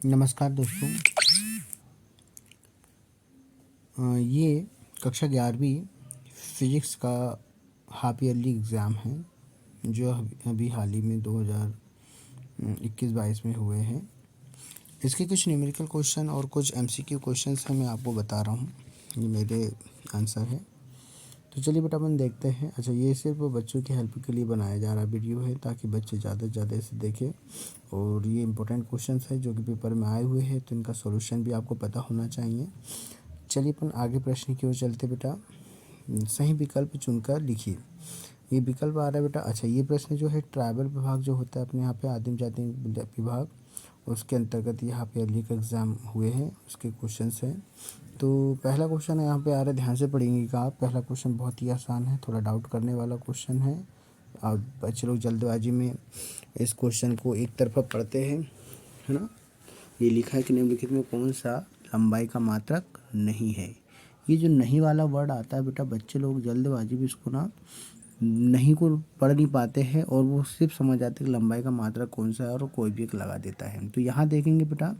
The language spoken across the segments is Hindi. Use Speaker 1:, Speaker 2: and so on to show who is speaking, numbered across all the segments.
Speaker 1: नमस्कार दोस्तों। ये कक्षा 11वीं फिजिक्स का हाफ ईयरली एग्ज़ाम है जो अभी हाल ही में 2021-22 में हुए हैं। इसके कुछ न्यूमेरिकल क्वेश्चन और कुछ एमसीक्यू क्वेश्चंस हैं, मैं आपको बता रहा हूँ। ये मेरे आंसर है। तो चलिए बेटा अपन देखते हैं। अच्छा, ये सिर्फ बच्चों की हेल्प के लिए बनाया जा रहा वीडियो है ताकि बच्चे ज़्यादा से ज़्यादा इसे देखें। और ये इंपॉर्टेंट क्वेश्चंस है जो कि पेपर में आए हुए हैं, तो इनका सॉल्यूशन भी आपको पता होना चाहिए। चलिए अपन आगे प्रश्न की ओर चलते बेटा। सही विकल्प चुनकर लिखिए। ये विकल्प आ रहा है बेटा। अच्छा, ये प्रश्न जो है ट्राइबल विभाग जो होता है अपने यहाँ पे, आदिम जाति विभाग, उसके अंतर्गत यहाँ पे लीग एग्ज़ाम हुए हैं, उसके क्वेश्चंस हैं। तो पहला क्वेश्चन है यहाँ पे आ रहा है, ध्यान से पढ़ेंगे आप। पहला क्वेश्चन बहुत ही आसान है, थोड़ा डाउट करने वाला क्वेश्चन है। और बच्चे लोग जल्दबाजी में इस क्वेश्चन को एक तरफा पढ़ते हैं, है ना। ये लिखा है कि निम्नलिखित में कौन सा लंबाई का मात्रक नहीं है। ये जो नहीं वाला वर्ड आता है बेटा, बच्चे लोग जल्दबाजी में इसको ना नहीं को पढ़ नहीं पाते हैं और वो सिर्फ समझ जाते हैं कि लंबाई का मात्रक कौन सा है और कोई भी एक लगा देता है। तो यहाँ देखेंगे बेटा,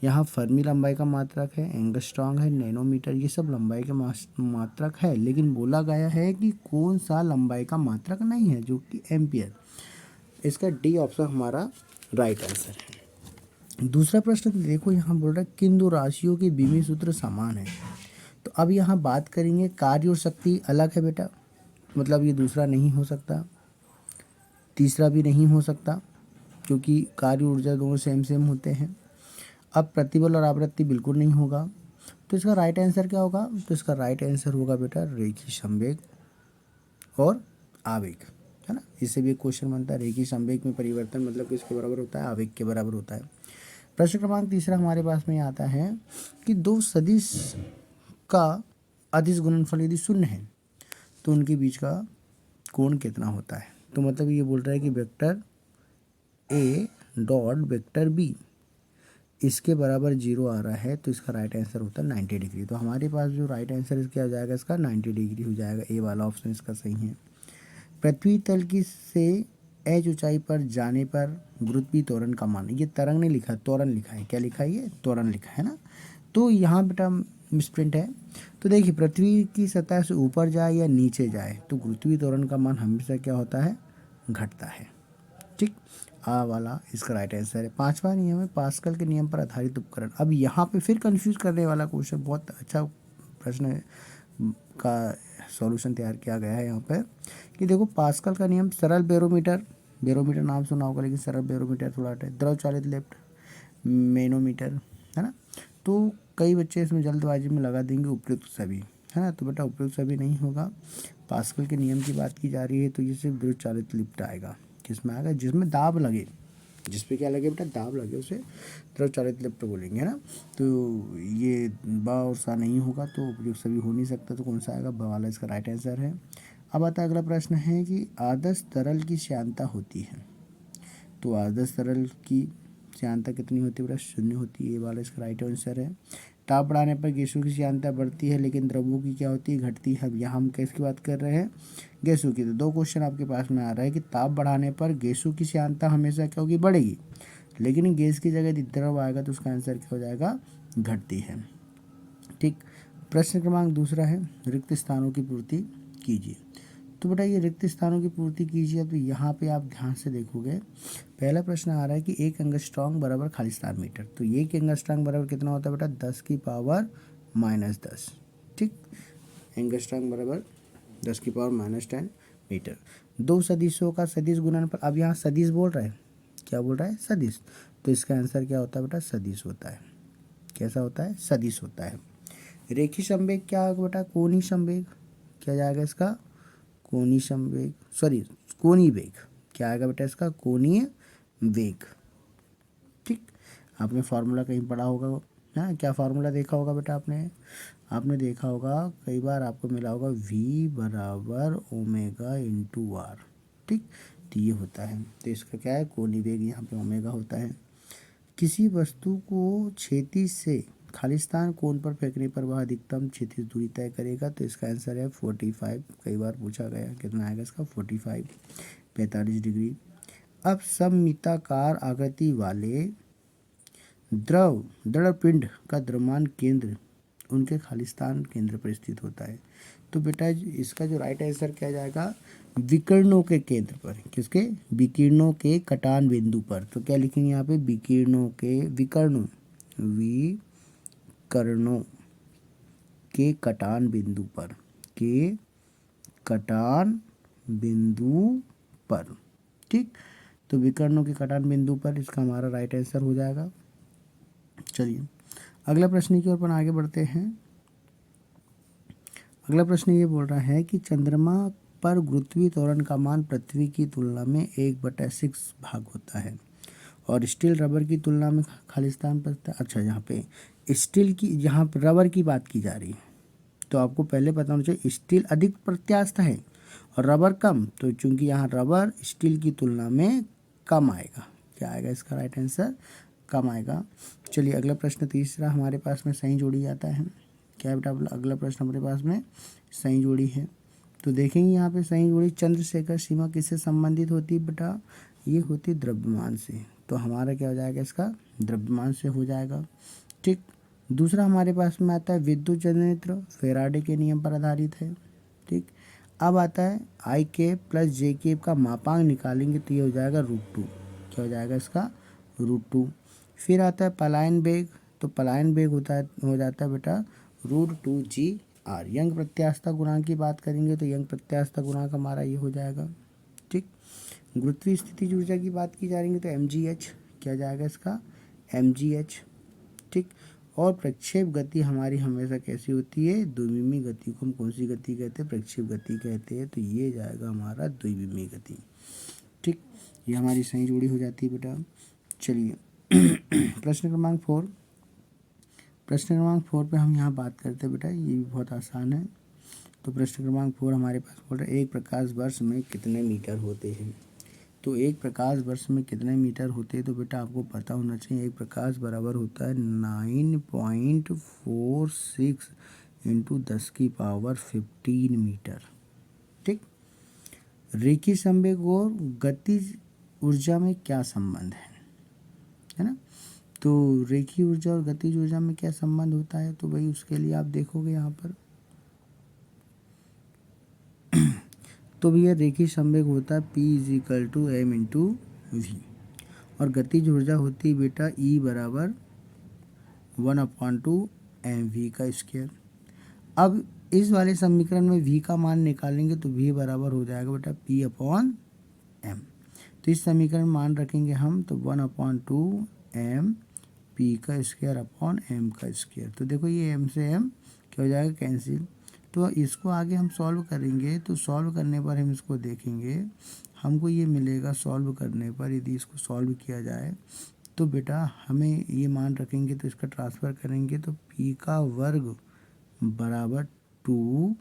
Speaker 1: यहाँ फर्मी लंबाई का मात्रक है, एंगस्ट्रॉम है, नैनोमीटर, ये सब लंबाई के मात्रक है। लेकिन बोला गया है कि कौन सा लंबाई का मात्रक नहीं है, जो कि एम्पियर। इसका डी ऑप्शन हमारा राइट आंसर है। दूसरा प्रश्न देखो, यहाँ बोल रहा है किन दो राशियों के बीमी सूत्र समान है। तो अब यहाँ बात करेंगे, कार्य और शक्ति अलग है बेटा, मतलब ये दूसरा नहीं हो सकता, तीसरा भी नहीं हो सकता, क्योंकि कार्य ऊर्जा दोनों सेम सेम होते हैं। अब प्रतिबल और आवृत्ति बिल्कुल नहीं होगा। तो इसका राइट आंसर क्या होगा? तो इसका राइट आंसर होगा बेटा रेखीय संवेग और आवेग, है ना। इससे भी एक क्वेश्चन बनता है, रेखीय संवेग में परिवर्तन मतलब किसके बराबर होता है? आवेग के बराबर होता है। प्रश्न क्रमांक तीसरा हमारे पास में आता है कि दो सदिश का अदिश गुणनफल यदि शून्य है तो उनके बीच का कोण कितना होता है। तो मतलब ये बोल रहा है कि vector A dot vector B इसके बराबर 0 आ रहा है, तो इसका राइट आंसर होता है 90 डिग्री। तो हमारे पास जो राइट आंसर इसका आ जाएगा, इसका 90 डिग्री हो जाएगा। ए वाला ऑप्शन इसका सही है। पृथ्वी तल की से एच ऊंचाई पर जाने पर गुरुत्वीय त्वरण का मान, ये तरंग नहीं लिखा, त्वरण लिखा है। क्या लिखा है? ये त्वरण लिखा है ना। तो यहाँ बेटा मिसप्रिंट है। तो देखिए, पृथ्वी की सतह से ऊपर जाए या नीचे जाए तो गुरुत्वीय त्वरण का मान हमेशा क्या होता है? घटता है। ठीक, आ वाला इसका राइट आंसर है। पांचवा नियम है पास्कल के नियम पर आधारित उपकरण। अब यहाँ पे फिर कंफ्यूज करने वाला क्वेश्चन, बहुत अच्छा प्रश्न का सॉल्यूशन तैयार किया गया है यहाँ पर कि देखो, पास्कल का नियम, सरल बैरोमीटर, बैरोमीटर नाम सुना होगा लेकिन सरल बैरोमीटर थोड़ा द्रव चालित लिफ्ट, मैनोमीटर, है ना। तो कई बच्चे इसमें जल्दबाजी में लगा देंगे उपयुक्त सभी, है ना। तो बेटा उपयुक्त सभी नहीं होगा। पास्कल के नियम की बात की जा रही है तो ये सिर्फ द्रव चालित लिफ्ट आएगा। किसमें आएगा? जिसमें दाब लगे, जिस पे क्या लगे बेटा? दाब लगे, उसे द्रव चालित लिफ्ट बोलेंगे, है ना। तो ये बा और सा नहीं होगा, तो उपयुक्त सभी हो नहीं सकता। तो कौन सा आएगा? ब वाला इसका राइट आंसर है। अब आता है अगला प्रश्न है कि आदर्श तरल की श्यानता होती है। तो आदर्श तरल की श्यानता कितनी होती है बेटा? 0 होती है। ये वाला इसका राइट आंसर है। ताप बढ़ाने पर गैसों की श्यानता बढ़ती है लेकिन द्रवों की क्या होती है? घटती है। अब यहाँ हम किसकी बात कर रहे हैं? गैसों की। तो दो क्वेश्चन आपके पास में आ रहा है कि ताप बढ़ाने पर गैसों की श्यानता हमेशा क्या होगी? बढ़ेगी। लेकिन गैस की जगह यदि द्रव आएगा तो उसका आंसर क्या हो जाएगा? घटती है। ठीक। प्रश्न क्रमांक दूसरा है, रिक्त स्थानों की पूर्ति कीजिए। तो बेटा ये रिक्त स्थानों की पूर्ति कीजिए। तो यहाँ पे आप ध्यान से देखोगे, पहला प्रश्न आ रहा है कि 1 एंगस्ट्रॉम बराबर खाली स्थान मीटर। तो ये 1 एंगस्ट्रॉम बराबर कितना होता है बेटा? 10 की पावर -10। ठीक, एंगस्ट्रॉम बराबर 10 की पावर -10 मीटर। दो सदिशों का सदिश गुणनफल, अब यहाँ सदिश बोल रहा है, क्या बोल रहा है? सदिश। तो इसका आंसर क्या होता है बेटा? सदिश होता है। कैसा होता है? सदिश होता है। रेखीय संवेग क्या होगा बेटा? कोणीय संवेग। क्या जाएगा इसका? कोणीय संवेग, सॉरी कोणीय वेग। क्या आएगा बेटा इसका? कोणीय वेग। ठीक, आपने फार्मूला कहीं पढ़ा होगा ना? क्या फार्मूला देखा होगा बेटा आपने? आपने देखा होगा, कई बार आपको मिला होगा V बराबर ओमेगा इंटू आर। ठीक, तो ये होता है। तो इसका क्या है? कोणीय वेग, यहाँ पे ओमेगा होता है। किसी वस्तु को क्षैतिज से खाली स्थान कोण पर फेंकने पर वह अधिकतम क्षैतिज दूरी तय करेगा। तो इसका आंसर है 45। कई बार पूछा गया, कितना आएगा इसका? 45, 45 डिग्री। अब सममिताकार आकृति वाले दृढ़ पिंड का द्रव्यमान केंद्र उनके खालिस्तान केंद्र पर स्थित होता है। तो बेटा इसका जो राइट आंसर क्या जाएगा, विकिरणों के केंद्र पर, किसके, विकिरणों के कटान बिंदु पर। तो क्या लिखेंगे यहाँ पे, विकिरणों के कटान बिंदु पर, के कटान बिंदु पर। ठीक, तो विकर्णों के कटान बिंदु पर इसका हमारा राइट आंसर हो जाएगा। चलिए अगला प्रश्न की ओर अपन आगे बढ़ते हैं। अगला प्रश्न ये बोल रहा है कि चंद्रमा पर गुरुत्वीय त्वरण का मान पृथ्वी की तुलना में 1/6 भाग होता है और स्टील रबर की तुलना में खालिस्तान पर। अच्छा, यहाँ पे स्टील की, यहाँ पर रबर की बात की जा रही है, तो आपको पहले पता होना चाहिए स्टील अधिक प्रत्यास्थ है और रबर कम। तो चूंकि यहाँ रबर स्टील की तुलना में कम आएगा, क्या आएगा इसका राइट आंसर, कम आएगा। चलिए अगला प्रश्न तीसरा हमारे पास में सही जोड़ी आता है। क्या है बेटा, अगला प्रश्न हमारे पास में सही जोड़ी है। तो देखेंगे यहाँ पे सही जोड़ी चंद्रशेखर सीमा किससे संबंधित होती है बेटा, ये होती द्रव्यमान से। तो हमारा क्या हो जाएगा, इसका द्रव्यमान से हो जाएगा। ठीक, दूसरा हमारे पास में आता है विद्युत जनरेटर, फेराडे के नियम पर आधारित है। ठीक, अब आता है आई केप प्लस जे केप का मापांक निकालेंगे तो ये हो जाएगा √2। क्या हो जाएगा इसका, √2। फिर आता है पलायन वेग, तो पलायन वेग हो जाता है बेटा √2g/। यंग प्रत्यास्थता गुणांक की बात करेंगे तो यंग प्रत्यास्थता गुणांक हमारा ये हो जाएगा। ठीक, गुरुत्वीय स्थितिज ऊर्जा की बात की जा रही है तो mgh, क्या जाएगा इसका, mgh। ठीक, और प्रक्षेप गति हमारी हमेशा कैसी होती है, द्विविमीय गति को हम कौन सी गति कहते हैं, प्रक्षेप गति कहते हैं। तो ये जाएगा हमारा द्विविमीय गति। ठीक, ये हमारी सही जोड़ी हो जाती है बेटा। चलिए प्रश्न क्रमांक 4, प्रश्न क्रमांक 4 पे हम यहाँ बात करते हैं बेटा, ये भी बहुत आसान है। तो प्रश्न क्रमांक 4 हमारे पास बोल रहा है एक प्रकाश वर्ष में कितने मीटर होते हैं। तो एक प्रकाश वर्ष में कितने मीटर होते हैं, तो बेटा आपको पता होना चाहिए एक प्रकाश बराबर होता है 9.46 × 10⁻15 मीटर। ठीक, रेखीय संवेग और गतिज ऊर्जा में क्या संबंध है ना। तो रेखीय ऊर्जा और गतिज ऊर्जा में क्या संबंध होता है, तो भाई उसके लिए आप देखोगे यहाँ पर तो भैया रेखीय संवेग होता है P = m/v और गतिज ऊर्जा होती है बेटा E = 1/2 mv²। अब इस वाले समीकरण में v का मान निकालेंगे तो v बराबर हो जाएगा बेटा P/m। तो इस समीकरण में मान रखेंगे हम तो 1/2 m p²/m²। तो देखो ये m से m क्या हो जाएगा, कैंसिल। तो इसको आगे हम सॉल्व करेंगे, तो सॉल्व करने पर हम इसको देखेंगे, हमको ये मिलेगा सॉल्व करने पर, यदि इसको सॉल्व किया जाए तो बेटा हमें ये मान रखेंगे तो इसका ट्रांसफ़र करेंगे तो p² = 2me।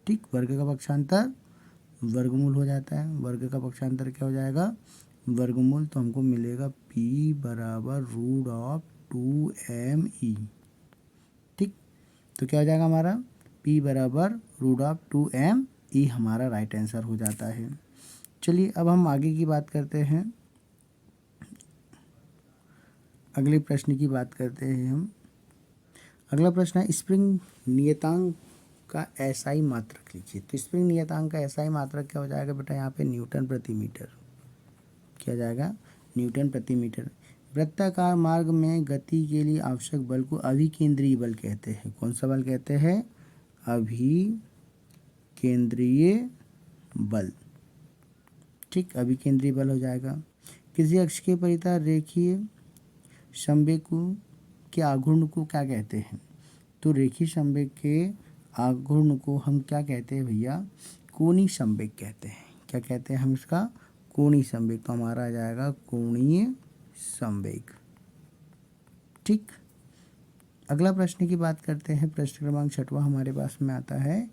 Speaker 1: ठीक, वर्ग का पक्षांतर वर्गमूल हो जाता है, वर्ग का पक्षांतर क्या हो जाएगा, वर्गमूल। तो हमको मिलेगा p = √2me। ठीक, तो क्या हो जाएगा हमारा p = √2me हमारा राइट आंसर हो जाता है। चलिए अब हम आगे की बात करते हैं, अगले प्रश्न की बात करते हैं हम। अगला प्रश्न है स्प्रिंग नियतांक का एसआई मात्रक लिखिए। तो स्प्रिंग नियतांक का एसआई मात्रक क्या हो जाएगा बेटा, यहाँ पे न्यूटन प्रति मीटर। क्या जाएगा, न्यूटन प्रति मीटर। वृत्ताकार मार्ग में गति के लिए आवश्यक बल को अभिकेंद्रीय बल कहते हैं। कौन सा बल कहते हैं, अभिकेंद्रीय बल। ठीक, अभिकेंद्रीय बल हो जाएगा। किसी अक्ष के परितः रेखीय संवेग के आघूर्ण को क्या कहते हैं। तो रेखीय संवेग के आघूर्ण को हम क्या कहते हैं भैया, कोणीय संवेग कहते हैं। क्या कहते हैं हम इसका, कोणीय संवेग। तो हमारा आ जाएगा कोणीय संवेग। ठीक, अगला प्रश्न की बात करते हैं। प्रश्न क्रमांक 6वां हमारे पास में आता है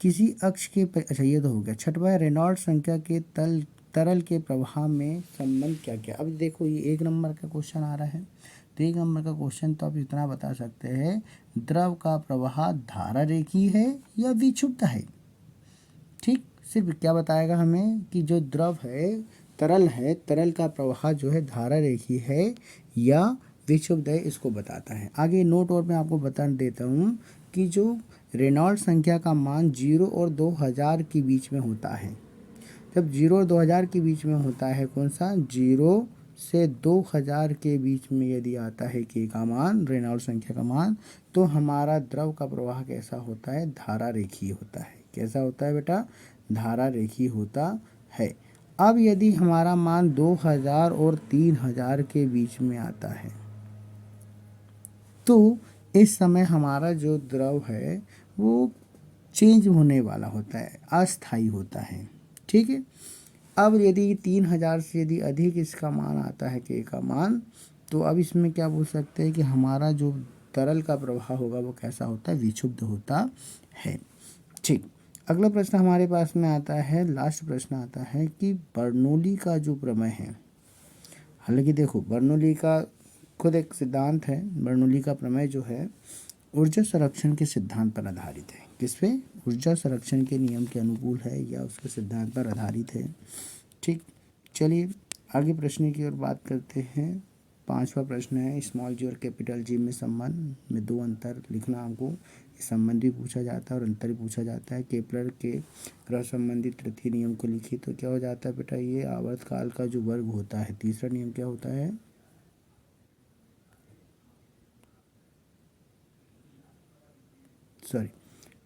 Speaker 1: किसी अक्ष के अच्छा ये तो हो गया। 6वां रेनॉल्ड्स संख्या के तरल के प्रवाह में संबंध क्या क्या। अब देखो ये 1 नंबर का क्वेश्चन आ रहा है, तो 1 नंबर का क्वेश्चन तो आप इतना बता सकते हैं, द्रव का प्रवाह धारा रेखीय है या विक्षुब्ध है। ठीक, सिर्फ क्या बताएगा हमें कि जो द्रव है तरल है, तरल का प्रवाह जो है धारा रेखीय है या विक्षुब्ध है, इसको बताता है। आगे नोट और मैं आपको बता देता हूँ कि जो रेनॉल्ड्स संख्या का मान 0 और 2000 के बीच में होता है, जब 0 और 2000 के बीच में होता है, कौन सा 0 से 2000 के बीच में यदि आता है के का मान, रेनॉल्ड्स संख्या का मान, तो हमारा द्रव का प्रवाह कैसा होता है, धारा रेखीय होता है। कैसा होता है बेटा, धारा रेखीय होता है। अब यदि हमारा मान 2000 और 3000 के बीच में आता है, तो इस समय हमारा जो द्रव है वो चेंज होने वाला होता है, अस्थाई होता है। ठीक है। अब यदि 3000 से यदि अधिक इसका मान आता है के का मान, तो अब इसमें क्या बोल सकते हैं कि हमारा जो तरल का प्रवाह होगा वो कैसा होता है, विक्षुब्ध होता है। ठीक। अगला प्रश्न हमारे पास में आता है, लास्ट प्रश्न आता है कि बर्नौली का जो प्रमेय है, हालांकि देखो बर्नौली का खुद एक सिद्धांत है। बर्नौली का प्रमेय जो है ऊर्जा संरक्षण के सिद्धांत पर आधारित है। किस पे, ऊर्जा संरक्षण के नियम के अनुकूल है या उसके सिद्धांत पर आधारित है। ठीक। चलिए आगे प्रश्न की ओर बात करते हैं। 5वां प्रश्न है, स्मॉल जी और कैपिटल जी में संबंध में 2 अंतर लिखना हमको। संबंध भी पूछा जाता है और अंतर भी पूछा जाता है। केपलर के ग्रह संबंधी तृतीय नियम को लिखिए तो क्या हो जाता है बेटा, ये आवर्तकाल का जो वर्ग होता है, तीसरा नियम क्या होता है, सॉरी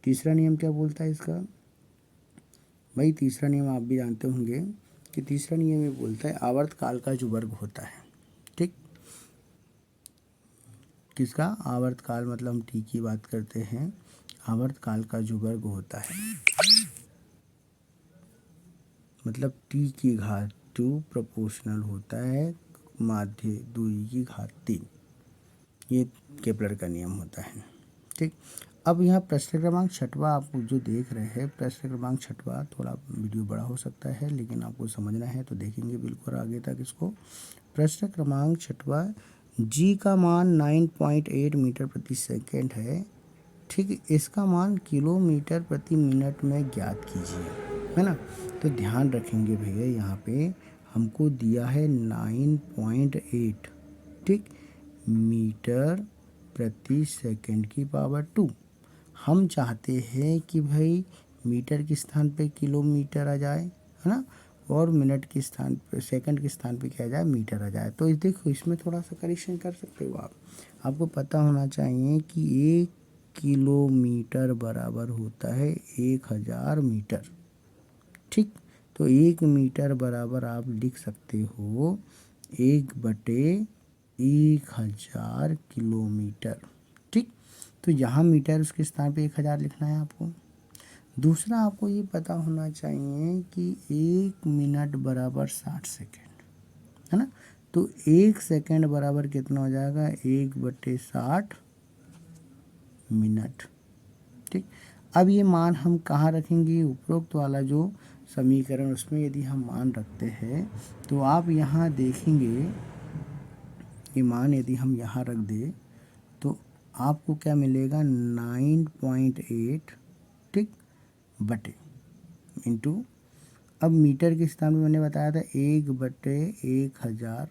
Speaker 1: तीसरा नियम क्या बोलता है इसका, भाई तीसरा नियम आप भी जानते होंगे कि तीसरा नियम ये बोलता है आवर्तकाल का जो वर्ग होता है। ठीक। किसका, आवर्तकाल, मतलब हम टी की बात करते हैं। आवर्तकाल का जो वर्ग होता है, मतलब टी की घात 2 प्रोपोर्शनल होता है माध्य दूरी की घात 3। ये केपलर का नियम होता है। ठीक। अब यहाँ प्रश्न क्रमांक 6वां आप जो देख रहे हैं, प्रश्न क्रमांक 6वां, थोड़ा वीडियो बड़ा हो सकता है लेकिन आपको समझना है तो देखेंगे बिल्कुल आगे तक इसको। प्रश्न क्रमांक 6वां, जी का मान 9.8 मीटर प्रति सेकंड है। ठीक, इसका मान किलोमीटर प्रति मिनट में ज्ञात कीजिए, है ना। तो ध्यान रखेंगे भैया, यहाँ पे हमको दिया है 9.8, ठीक, मीटर प्रति सेकंड की पावर 2। हम चाहते हैं कि भाई मीटर के स्थान पे किलोमीटर आ जाए, है ना, और मिनट के स्थान पे, सेकंड के स्थान पे क्या आ जाए, मीटर आ जाए। तो देखो इसमें थोड़ा सा करेक्शन कर सकते हो आप। आपको पता होना चाहिए कि 1 किलोमीटर बराबर होता है 1000 मीटर। ठीक। तो 1 मीटर बराबर आप लिख सकते हो 1/1000 किलोमीटर। ठीक। तो यहाँ मीटर उसके स्थान पे 1000 लिखना है आपको। दूसरा आपको ये पता होना चाहिए कि 1 मिनट बराबर 60 सेकेंड, है ना। तो 1 सेकेंड बराबर कितना हो जाएगा, 1/60 मिनट। ठीक। अब ये मान हम कहाँ रखेंगे, उपरोक्त वाला जो समीकरण उसमें यदि हम मान रखते हैं तो आप यहाँ देखेंगे ये मान यदि हम यहाँ रख दें तो आपको क्या मिलेगा, 9.8, ठीक, बटे इंटू, अब मीटर के स्थान में मैंने बताया था 1/1000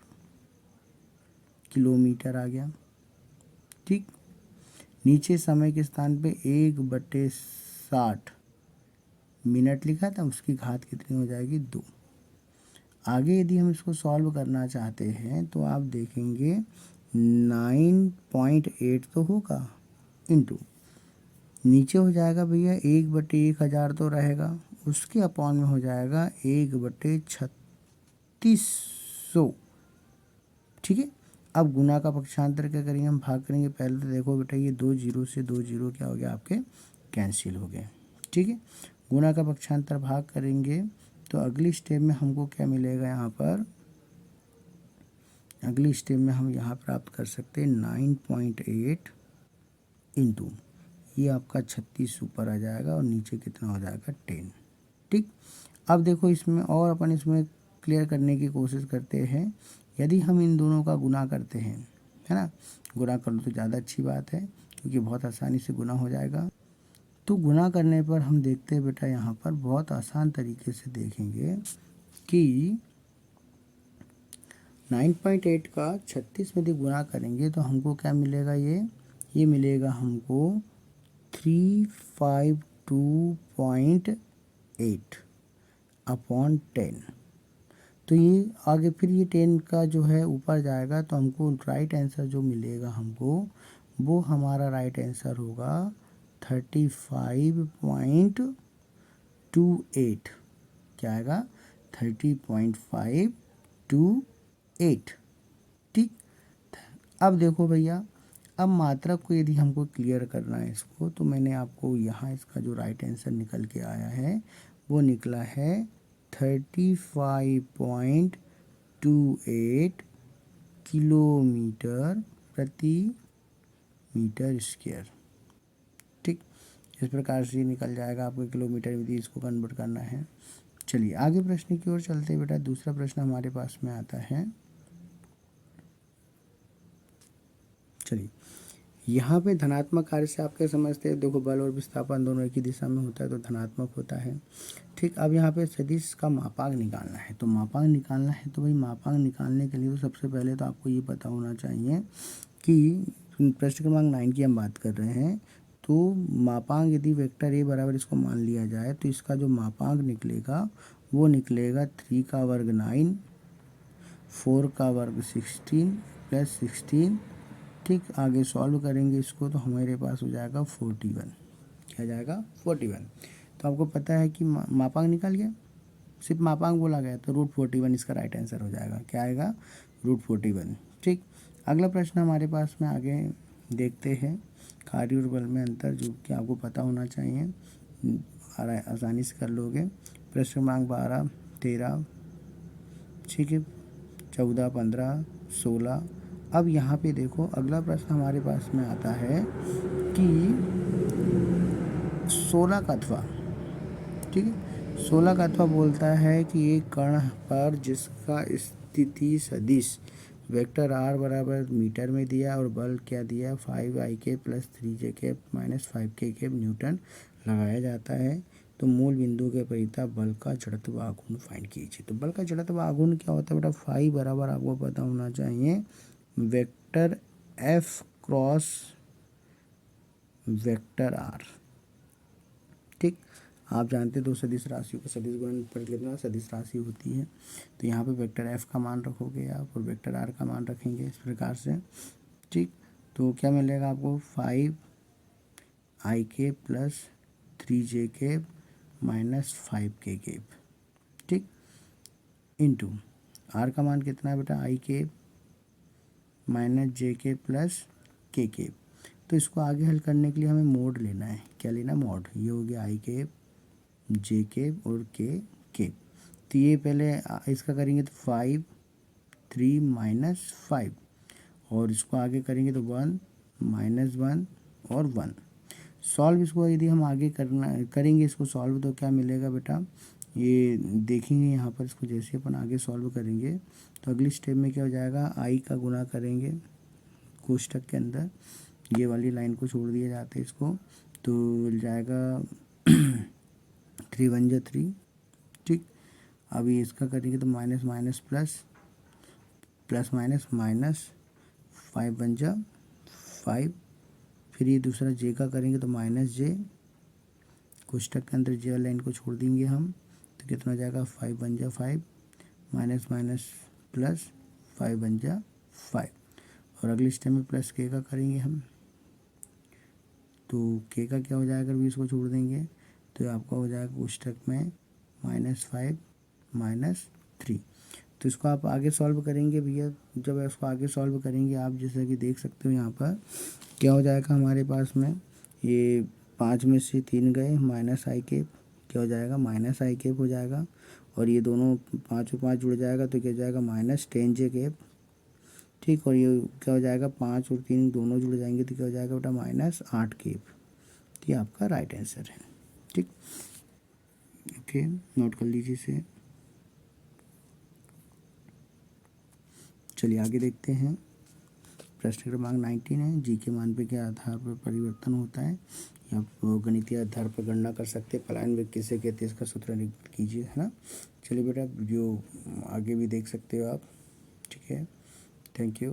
Speaker 1: किलोमीटर आ गया। ठीक। नीचे समय के स्थान पे 1/60 मिनट लिखा था, उसकी घात कितनी हो जाएगी, 2। आगे यदि हम इसको सॉल्व करना चाहते हैं तो आप देखेंगे 9.8 तो होगा, इंटू नीचे हो जाएगा भैया 1/1000 तो रहेगा, उसके अपॉन में हो जाएगा 1/3600। ठीक है। अब गुना का पक्षांतर क्या करेंगे, हम भाग करेंगे। पहले तो देखो बेटा ये 2 जीरो से 2 जीरो क्या हो गया, आपके कैंसिल हो गए। ठीक है। गुना का पक्षांतर भाग करेंगे तो अगली स्टेप में हमको क्या मिलेगा, यहाँ पर अगली स्टेप में हम यहाँ प्राप्त कर सकते हैं 9.8 इंटू, ये आपका 36 ऊपर आ जाएगा और नीचे कितना हो जाएगा, 10। ठीक। अब देखो इसमें और अपन इसमें क्लियर करने की कोशिश करते हैं। यदि हम इन दोनों का गुना करते हैं, है ना, गुना कर लो तो ज़्यादा अच्छी बात है क्योंकि बहुत आसानी से गुना हो जाएगा। तो गुना करने पर हम देखते हैं बेटा यहाँ पर बहुत आसान तरीके से देखेंगे कि 9.8 का 36 में यदि गुना करेंगे तो हमको क्या मिलेगा, ये मिलेगा हमको 352.8 अपॉन 10। तो ये आगे फिर ये 10 का जो है ऊपर जाएगा तो हमको राइट आंसर जो मिलेगा हमको, वो हमारा राइट आंसर होगा 30.28। क्या आएगा, 30.528। ठीक। अब देखो भैया, अब मात्रक को यदि हमको क्लियर करना है इसको, तो मैंने आपको यहाँ इसका जो राइट आंसर निकल के आया है वो निकला है 35.28 किलोमीटर प्रति मीटर स्क्वायर। ठीक, इस प्रकार से ये निकल जाएगा आपको किलोमीटर में, इसको कन्वर्ट करना है। चलिए आगे प्रश्न की ओर चलते हैं बेटा। दूसरा प्रश्न हमारे पास में आता है, चलिए यहाँ पे धनात्मक कार्य से आप क्या समझते हैं, देखो बल और विस्थापन दोनों एक ही दिशा में होता है तो धनात्मक होता है। ठीक, अब यहाँ पे सदिश का मापांक निकालना है, तो मापांक निकालना है तो भाई मापांक निकालने के लिए तो सबसे पहले तो आपको ये पता होना चाहिए कि प्रश्न क्रमांक 9 की हम बात कर रहे हैं। तो मापांक यदि वेक्टर ए बराबर इसको मान लिया जाए तो इसका जो मापांक निकलेगा वो निकलेगा 3 का वर्ग 9, 4 का वर्ग 16 प्लस 16। ठीक, आगे सॉल्व करेंगे इसको तो हमारे पास हो जाएगा 41। क्या जाएगा, 41। तो आपको पता है कि मापांक निकल गया, सिर्फ मापांक बोला गया तो √41 इसका राइट आंसर हो जाएगा। क्या आएगा, √41। ठीक, अगला प्रश्न हमारे पास में आगे देखते हैं। कार्य और बल में अंतर, जो कि आपको पता होना चाहिए, आसानी से कर लोगे। प्रश्न क्रमांक 12, 13, ठीक है, 14, 15, 16। अब यहाँ पे देखो अगला प्रश्न हमारे पास में आता है कि 16 का अथवा, ठीक है, 16 का अथवा बोलता है कि एक कण पर जिसका स्थिति सदिश वेक्टर r बराबर मीटर में दिया और बल क्या दिया 5ik plus 3j minus 5k Newton लगाया जाता है, तो मूल बिंदु के परितः बल का जड़त्व आघूर्ण फाइंड कीजिए। तो बल का जड़त्व आघूर्ण क्या होता है बेटा, 5 बराबर आपको पता होना चाहिए vector f cross vector r। ठीक, आप जानते हैं दो सदिश राशियों को सदिश गुणन परिकल्पना सदिश राशि होती है। तो यहाँ पे वेक्टर f का मान रखोगे आप और वेक्टर r का मान रखेंगे इस प्रकार से। ठीक, तो क्या मिलेगा आपको 5ik plus 3j minus 5k। ठीक, इंटू r का मान कितना है बेटा, ik minus jk plus k। तो इसको आगे हल करने के लिए हमें मोड लेना है। क्या लेना, मोड। ये हो गया ik jk और k। तो ये पहले इसका करेंगे तो 5 3 माइनस 5 और इसको आगे करेंगे तो 1 माइनस 1 और 1। सॉल्व इसको यदि हम आगे करेंगे इसको सॉल्व तो क्या मिलेगा बेटा, ये देखेंगे यहाँ पर इसको जैसे अपन आगे सॉल्व करेंगे तो अगली स्टेप में क्या हो जाएगा, आई का गुना करेंगे कोष्टक के अंदर, ये वाली लाइन को छोड़ दिया जाता है इसको, तो मिल जाएगा 3 1 जा 3। ठीक, अभी इसका करेंगे तो minus minus plus plus minus minus 5 1 जा 5। फिर ये दूसरा जे का करेंगे तो माइनस जे, कोष्टक के अंदर जे वाली लाइन को छोड़ देंगे हम, तो कितना हो जाएगा 5 1 जा 5 माइनस माइनस प्लस 5 1 जा 5। और अगले स्टेप में प्लस के का करेंगे हम, तो के का क्या हो जाएगा, अगर 20 को छोड़ देंगे तो आपका हो जाएगा कोष्टक में -5 -3। तो इसको आप आगे सॉल्व करेंगे भैया, जब इसको आगे सॉल्व करेंगे आप जैसा कि देख सकते हो यहाँ पर क्या हो जाएगा हमारे पास में, ये 5 में से 3 गए माइनस आई केप, क्या हो जाएगा माइनस आई केप हो जाएगा, और ये दोनों 5 और 5 जुड़ जाएगा तो क्या हो जाएगा माइनस 10 जे केप। ठीक, और ये क्या हो जाएगा 5 और 3 दोनों जुड़ जाएंगे तो क्या हो जाएगा बेटा माइनस 8 केप। ये आपका राइट आंसर है। ठीक, ओके, नोट कर लीजिए इसे। चलिए आगे देखते हैं। प्रश्न क्रमांक 19 है, जी के मान पे के आधार पर परिवर्तन होता है, या गणितीय आधार पर गणना कर सकते हैं। पलायन वेग किसे कहते हैं, इसका सूत्र निरूपित कीजिए, है ना। चलिए बेटा वीडियो आगे भी देख सकते हो आप। ठीक है। ठीक है, थैंक यू।